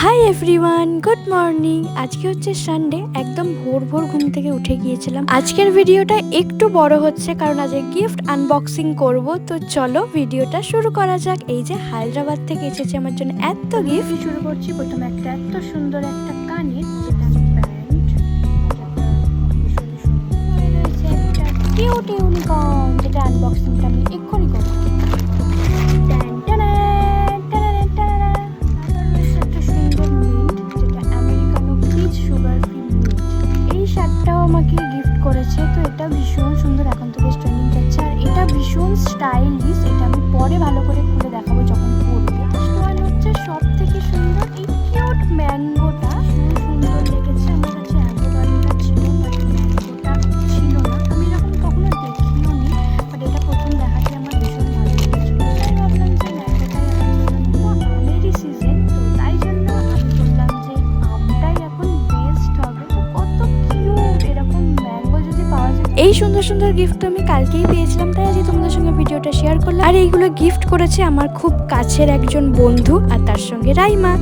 Hi everyone, good morning. আজকে হচ্ছে Sunday, একদম ভোর ভোর ঘুম থেকে উঠে গিয়েছিলাম। আজকের ভিডিওটা একটু বড় হচ্ছে কারণ আজকে গিফট আনবক্সিং করব। তো চলো ভিডিওটা শুরু করা যাক। এই যে হায়দ্রাবাদ থেকে এসেছে আমার জন্য এত গিফট। শুরু করছি প্রথমে একটা এত সুন্দর একটা কানের, যেটা আমি কিউট ইউনিকর্ন, যেটা আনবক্সিংটা আমি এক্ষুনি করব। আমাকে গিফট করেছে, তো এটা ভীষণ সুন্দর, এখন তো বেশ ট্রেন্ডিং যাচ্ছে। আর এটা ভীষণ স্টাইলিশ, এটা আমি পরে ভালো করে খুলে দেখাবো যখন পরবো। স্টোয়াল হচ্ছে সব থেকে সুন্দর, এই কিউট ম্যাঙ্গোটা ভীষণ সুন্দর লেগেছে। আমার কাছে অ্যাভোকাডোটা ছিল, বাট ম্যাঙ্গোটা ছিল না। আমি এরকম কখনো দেখিও নি, বাট এটা প্রথম দেখাতে আমার ভীষণ ভালো লেগেছিল। তাই ভাবলাম যে ম্যাঙ্গোটাই এখন আমেরই সিজন, তো তাই জন্য আমি বললাম যে আমটাই এখন বেস্ট হবে। তো কত কিউট এরকম ম্যাঙ্গো যদি পাওয়া যায়। এই সুন্দর সুন্দর গিফট তো আমি কালকেই পেয়েছিলাম, তাই আজকে তোমাদের সঙ্গে ভিডিওটা শেয়ার করলাম। আর এইগুলো গিফট করেছে আমার খুব কাছের একজন বন্ধু, আর তার সঙ্গে রাইমা।